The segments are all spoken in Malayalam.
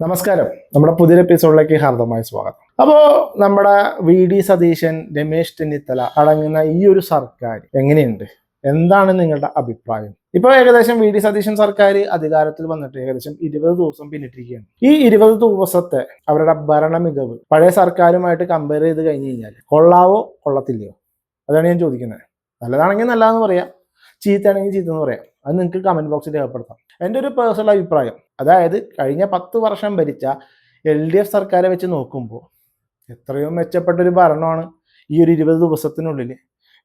നമസ്കാരം. നമ്മുടെ പുതിയൊരു എപ്പിസോഡിലേക്ക് ഹാർദമായ സ്വാഗതം. അപ്പോൾ നമ്മുടെ വി സതീശൻ, രമേശ് ചെന്നിത്തല അടങ്ങുന്ന ഈ ഒരു സർക്കാർ എങ്ങനെയുണ്ട്? എന്താണ് നിങ്ങളുടെ അഭിപ്രായം? ഇപ്പോൾ ഏകദേശം സതീശൻ സർക്കാർ അധികാരത്തിൽ വന്നിട്ട് ഏകദേശം 20 ദിവസം പിന്നിട്ടിരിക്കുകയാണ്. ഈ 20 ദിവസത്തെ അവരുടെ ഭരണ മികവ് പഴയ സർക്കാരുമായിട്ട് കമ്പയർ ചെയ്ത് കഴിഞ്ഞ് കഴിഞ്ഞാൽ കൊള്ളാവോ കൊള്ളത്തില്ലയോ? അതാണ് ഞാൻ ചോദിക്കുന്നത്. നല്ലതാണെങ്കിൽ നല്ലതെന്ന് പറയാം, ചീത്തയാണെങ്കിൽ ചീത്ത എന്ന് പറയാം. അത് നിങ്ങൾക്ക് കമന്റ് ബോക്സിൽ രേഖപ്പെടുത്താം. എൻ്റെ ഒരു പേഴ്സണൽ അഭിപ്രായം, അതായത് കഴിഞ്ഞ 10 വർഷം ഭരിച്ച LDF സർക്കാരെ വെച്ച് നോക്കുമ്പോൾ എത്രയോ മെച്ചപ്പെട്ടൊരു ഭരണമാണ് ഈ ഒരു 20 ദിവസത്തിനുള്ളിൽ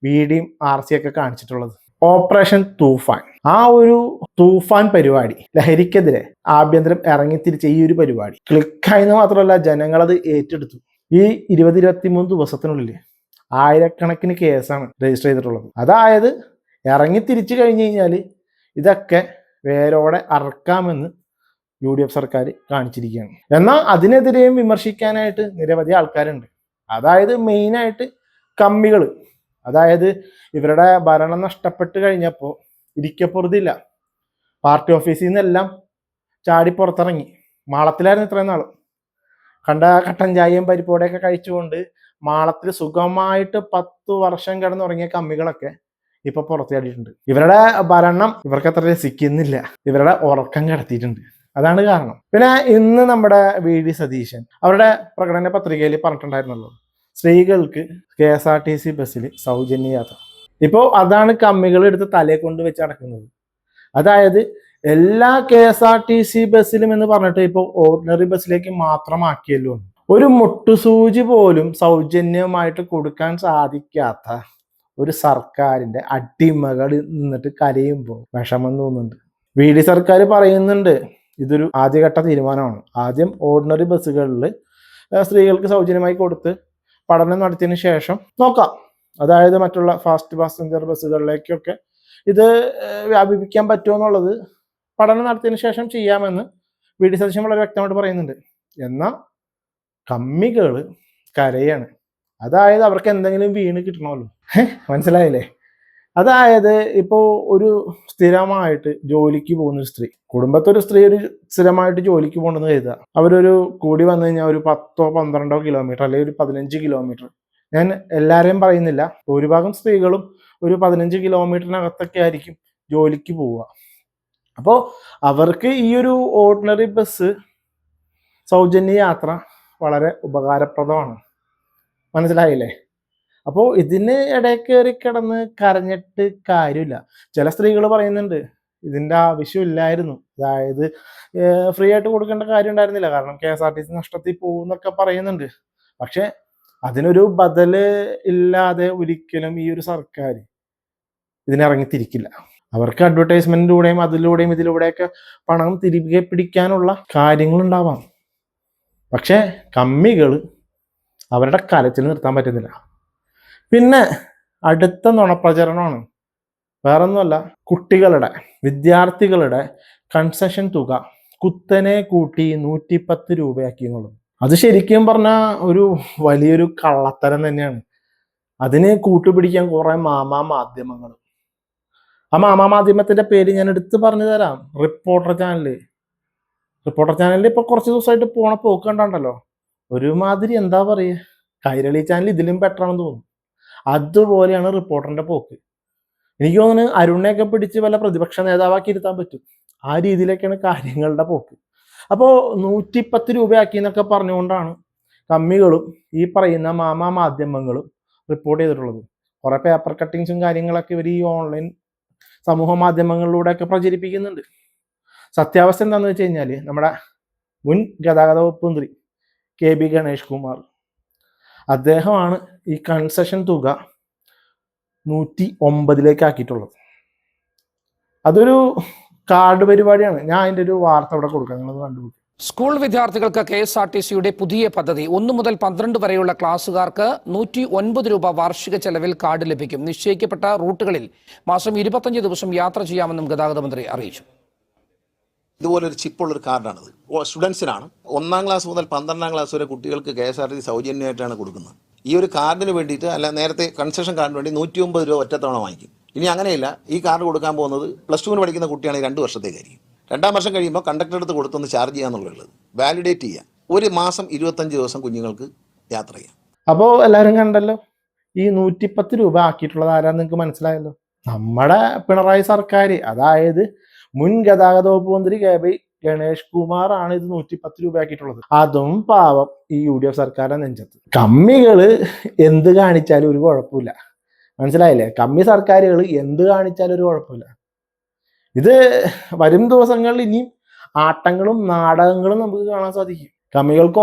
VDയും RC ഒക്കെ കാണിച്ചിട്ടുള്ളത്. ഓപ്പറേഷൻ തൂഫാൻ, ആ ഒരു തൂഫാൻ പരിപാടി, ലഹരിക്കെതിരെ ആഭ്യന്തരം ഇറങ്ങിത്തിരിച്ച ഈ ഒരു പരിപാടി ക്ലിക്കായെന്ന് മാത്രമല്ല, ജനങ്ങളത് ഏറ്റെടുത്തു. ഈ 20-23 ദിവസത്തിനുള്ളിൽ ആയിരക്കണക്കിന് കേസാണ് രജിസ്റ്റർ ചെയ്തിട്ടുള്ളത്. അതായത് ഇറങ്ങി തിരിച്ചു കഴിഞ്ഞു കഴിഞ്ഞാൽ ഇതൊക്കെ വേരോടെ അറക്കാമെന്ന് UDF സർക്കാർ കാണിച്ചിരിക്കുകയാണ്. എന്നാൽ അതിനെതിരെയും വിമർശിക്കാനായിട്ട് നിരവധി ആൾക്കാരുണ്ട്. അതായത് മെയിനായിട്ട് കമ്മികൾ, അതായത് ഇവരുടെ ഭരണം നഷ്ടപ്പെട്ട് കഴിഞ്ഞപ്പോൾ ഇരിക്കപ്പുറത്തില്ല, പാർട്ടി ഓഫീസിൽ നിന്നെല്ലാം ചാടി പുറത്തിറങ്ങി. മാളത്തിലായിരുന്നു ഇത്രയും നാളും. കണ്ട കട്ടൻ ചായയും പരിപ്പോടെയൊക്കെ കഴിച്ചുകൊണ്ട് മാളത്തിൽ സുഖമായിട്ട് 10 വർഷം കിടന്നുറങ്ങിയ കമ്മികളൊക്കെ ഇപ്പൊ പുറത്തിയാടിയിട്ടുണ്ട്. ഇവരുടെ ഭരണം ഇവർക്ക് അത്ര രസിക്കുന്നില്ല, ഇവരുടെ ഉറക്കം കിടത്തിയിട്ടുണ്ട്. അതാണ് കാരണം. പിന്നെ ഇന്ന് നമ്മുടെ VD സതീശൻ അവരുടെ പ്രകടന പത്രികയിൽ പറഞ്ഞിട്ടുണ്ടായിരുന്നല്ലോ, സ്ത്രീകൾക്ക് KSRTC ബസ്സിൽ സൗജന്യ യാത്ര. ഇപ്പോൾ അതാണ് കമ്മികൾ എടുത്ത് തലയെ കൊണ്ട് വെച്ച് അടക്കുന്നത്. അതായത് എല്ലാ KSRTC ബസ്സിലും എന്ന് പറഞ്ഞിട്ട് ഇപ്പോൾ ഓർഡിനറി ബസ്സിലേക്ക് മാത്രമാക്കിയല്ലോ. ഒരു മുട്ടുസൂചി പോലും സൗജന്യമായിട്ട് കൊടുക്കാൻ സാധിക്കാത്ത ഒരു സർക്കാരിന്റെ അടിമകൾ നിന്നിട്ട് കരയുമ്പോൾ വിഷമം തോന്നുന്നുണ്ട്. VD സർക്കാർ പറയുന്നുണ്ട് ഇതൊരു ആദ്യഘട്ട തീരുമാനമാണ്. ആദ്യം ഓർഡിനറി ബസ്സുകളിൽ സ്ത്രീകൾക്ക് സൗജന്യമായി കൊടുത്ത് പഠനം നടത്തിയതിന് ശേഷം നോക്കാം. അതായത് മറ്റുള്ള ഫാസ്റ്റ് പാസഞ്ചർ ബസ്സുകളിലേക്കൊക്കെ ഇത് വ്യാപിപ്പിക്കാൻ പറ്റുമോ എന്നുള്ളത് പഠനം നടത്തിയതിന് ശേഷം ചെയ്യാമെന്ന് VD സതീശൻ വളരെ വ്യക്തമായിട്ട് പറയുന്നുണ്ട്. എന്നാൽ കമ്മികൾ കരയാണ്. അതായത് അവർക്ക് എന്തെങ്കിലും വീണ് കിട്ടണമല്ലോ. മനസ്സിലായില്ലേ? അതായത് ഇപ്പോൾ ഒരു സ്ഥിരമായിട്ട് ജോലിക്ക് പോകുന്ന ഒരു സ്ത്രീ, കുടുംബത്തൊരു സ്ത്രീ ഒരു സ്ഥിരമായിട്ട് ജോലിക്ക് പോകണമെന്ന് കരുതുക. അവരൊരു കൂടി വന്നു കഴിഞ്ഞാൽ ഒരു 10-12 കിലോമീറ്റർ അല്ലെങ്കിൽ ഒരു 15 കിലോമീറ്റർ, ഞാൻ എല്ലാവരെയും പറയുന്നില്ല, ഭൂരിഭാഗം സ്ത്രീകളും ഒരു 15 കിലോമീറ്ററിനകത്തൊക്കെ ആയിരിക്കും ജോലിക്ക് പോവുക. അപ്പോൾ അവർക്ക് ഈ ഒരു ഓർഡിനറി ബസ് സൗജന്യ യാത്ര വളരെ ഉപകാരപ്രദമാണ്. മനസ്സിലായില്ലേ? അപ്പോൾ ഇതിന് ഇടയിൽ കയറി കിടന്ന് കരഞ്ഞിട്ട് കാര്യമില്ല. ചില സ്ത്രീകൾ പറയുന്നുണ്ട് ഇതിൻ്റെ ആവശ്യമില്ലായിരുന്നു, അതായത് ഫ്രീ ആയിട്ട് കൊടുക്കേണ്ട കാര്യം ഉണ്ടായിരുന്നില്ല, കാരണം KSRTC നഷ്ടത്തിൽ പോകുന്നൊക്കെ പറയുന്നുണ്ട്. പക്ഷെ അതിനൊരു ബദല് ഇല്ലാതെ ഒരിക്കലും ഈ ഒരു സർക്കാർ ഇതിനിറങ്ങിത്തിരിക്കില്ല. അവർക്ക് അഡ്വർടൈസ്മെന്റിലൂടെയും അതിലൂടെയും ഇതിലൂടെയൊക്കെ പണം തിരികെ പിടിക്കാനുള്ള കാര്യങ്ങളുണ്ടാവാം. പക്ഷെ കമ്മികൾ അവരുടെ കരച്ചിൽ നിർത്താൻ പറ്റുന്നില്ല. പിന്നെ അടുത്ത നുണപ്രചരണമാണ്, വേറൊന്നുമല്ല, കുട്ടികളുടെ വിദ്യാർത്ഥികളുടെ കൺസെഷൻ തുക കുത്തനെ കൂട്ടി 110 രൂപയാക്കി എന്നുള്ളത്. അത് ശരിക്കും പറഞ്ഞാൽ ഒരു വലിയൊരു കള്ളത്തരം തന്നെയാണ്. അതിനെ കൂട്ടുപിടിക്കാൻ കുറെ മാധ്യമങ്ങൾ. ആ മാധ്യമത്തിന്റെ പേര് ഞാൻ എടുത്ത് പറഞ്ഞു തരാം. റിപ്പോർട്ടർ ചാനലിൽ ഇപ്പൊ കുറച്ച് ദിവസമായിട്ട് പോണ പോക്ക് കണ്ടല്ലോ, ഒരുമാതിരി എന്താ പറയുക, കൈരളി ചാനൽ ഇതിലും ബെറ്റർ ആണെന്ന് തോന്നുന്നു. അതുപോലെയാണ് റിപ്പോർട്ടറിന്റെ പോക്ക്. എനിക്ക് തോന്നുന്നു അരുണിനെയൊക്കെ പിടിച്ച് വല്ല പ്രതിപക്ഷ നേതാവാക്കി ഇരുത്താൻ പറ്റും. ആ രീതിയിലേക്കാണ് കാര്യങ്ങളുടെ പോക്ക്. അപ്പോൾ 110 രൂപയാക്കി എന്നൊക്കെ പറഞ്ഞുകൊണ്ടാണ് കമ്മികളും ഈ പറയുന്ന മാധ്യമങ്ങളും റിപ്പോർട്ട് ചെയ്തിട്ടുള്ളത്. കുറെ പേപ്പർ കട്ടിങ്സും കാര്യങ്ങളൊക്കെ ഇവർ ഈ ഓൺലൈൻ സമൂഹ മാധ്യമങ്ങളിലൂടെയൊക്കെ പ്രചരിപ്പിക്കുന്നുണ്ട്. സത്യാവസ്ഥ എന്താണെന്ന് വെച്ച് കഴിഞ്ഞാൽ നമ്മുടെ മുൻ ഗതാഗത വകുപ്പ് മന്ത്രി KB ഗണേഷ് കുമാർ, അദ്ദേഹമാണ് ഈ കൺസെഷൻ തുക 109 ആക്കിയിട്ടുള്ളത്. അതൊരു കാർഡ് പരിപാടിയാണ്. ഞാൻ അതിൻ്റെ ഒരു വാർത്ത ഇവിടെ കൊടുക്കാം, നിങ്ങളത് കണ്ടുപിടിക്കും. സ്കൂൾ വിദ്യാർത്ഥികൾക്ക് KSRTCയുടെ പുതിയ പദ്ധതി 1 മുതൽ 12 വരെയുള്ള ക്ലാസ്സുകാർക്ക് 109 രൂപ വാർഷിക ചെലവിൽ കാർഡ് ലഭിക്കും. നിശ്ചയിക്കപ്പെട്ട റൂട്ടുകളിൽ മാസം 25 ദിവസം യാത്ര ചെയ്യാമെന്നും ഗതാഗത മന്ത്രി അറിയിച്ചു. ഇതുപോലൊരു ചിപ്പുള്ളൊരു കാർഡാണിത്. സ്റ്റുഡൻസിനാണ്. 1-ാം ക്ലാസ് മുതൽ 12-ാം ക്ലാസ് വരെ കുട്ടികൾക്ക് KSRTC സൗജന്യമായിട്ടാണ് കൊടുക്കുന്നത്. ഈ ഒരു കാർഡിന് വേണ്ടിയിട്ട്, അല്ല നേരത്തെ കൺസെഷൻ കാർഡിന് വേണ്ടി 109 രൂപ ഒറ്റത്തവണ വാങ്ങിക്കും. ഇനി അങ്ങനെയില്ല, ഈ കാർഡ് കൊടുക്കാൻ പോകുന്നത് +2 പഠിക്കുന്ന കുട്ടിയാണെങ്കിൽ 2 വർഷത്തേക്കായിരിക്കും. 2-ാം വർഷം കഴിയുമ്പോൾ കണ്ടക്ടർ അടുത്ത് കൊടുത്തൊന്ന് ചാർജ് ചെയ്യാന്നുള്ളത് വാലിഡേറ്റ് ചെയ്യുക. ഒരു മാസം 25 ദിവസം കുഞ്ഞുങ്ങൾക്ക് യാത്ര ചെയ്യാം. അപ്പോൾ എല്ലാവരും കണ്ടല്ലോ, ഈ 110 രൂപ ആക്കിയിട്ടുള്ളത് ആരാന്ന് നിങ്ങൾക്ക് മനസ്സിലായല്ലോ. നമ്മുടെ പിണറായി സർക്കാർ, അതായത് മുൻ ഗതാഗത വകുപ്പ് മന്ത്രി കെ ഗണേഷ് കുമാർ ആണ് ഇത് 110 രൂപ ആക്കിയിട്ടുള്ളത്. അതും പാവം ഈ UDF സർക്കാരിന്റെ നെഞ്ചത്ത്. കമ്മികള് എന്ത് കാണിച്ചാലും ഒരു കുഴപ്പമില്ല, മനസ്സിലായില്ലേ? കമ്മി സർക്കാരുകൾ എന്ത് കാണിച്ചാലും ഒരു കുഴപ്പമില്ല. ഇത് വരും ദിവസങ്ങളിൽ ഇനിയും ആട്ടങ്ങളും നാടകങ്ങളും നമുക്ക് കാണാൻ സാധിക്കും. കമ്മികൾക്ക്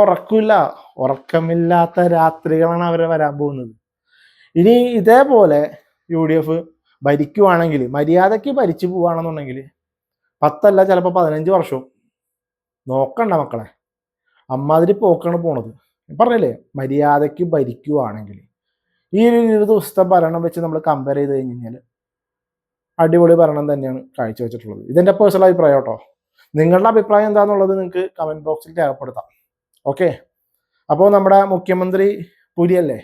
ഉറക്കമില്ലാത്ത രാത്രികളാണ് അവരെ വരാൻ പോകുന്നത്. ഇനി ഇതേപോലെ UDF ഭരിക്കുവാണെങ്കിൽ, മര്യാദയ്ക്ക് ഭരിച്ചു പോവുകയാണെന്നുണ്ടെങ്കിൽ 10 അല്ല ചിലപ്പോൾ 15 വർഷവും നോക്കണ്ട മക്കളെ. അമ്മാതിരി പോക്കാണ് പോണത്. പറഞ്ഞില്ലേ, മര്യാദയ്ക്ക് ഭരിക്കുവാണെങ്കിൽ ഈ ഒരു 20 ദിവസത്തെ ഭരണം വെച്ച് നമ്മൾ കമ്പയർ ചെയ്ത് കഴിഞ്ഞ് കഴിഞ്ഞാൽ അടിപൊളി ഭരണം തന്നെയാണ് കാഴ്ചവെച്ചിട്ടുള്ളത്. ഇതെൻ്റെ പേഴ്സണൽ അഭിപ്രായം കേട്ടോ. നിങ്ങളുടെ അഭിപ്രായം എന്താണെന്നുള്ളത് നിങ്ങൾക്ക് കമൻറ്റ് ബോക്സിൽ രേഖപ്പെടുത്താം. ഓക്കെ, അപ്പോൾ നമ്മുടെ മുഖ്യമന്ത്രി പുലിയല്ലേ?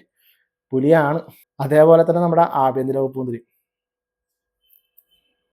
പുലിയാണ്. അതേപോലെ തന്നെ നമ്മുടെ ആഭ്യന്തര വകുപ്പ് മന്ത്രി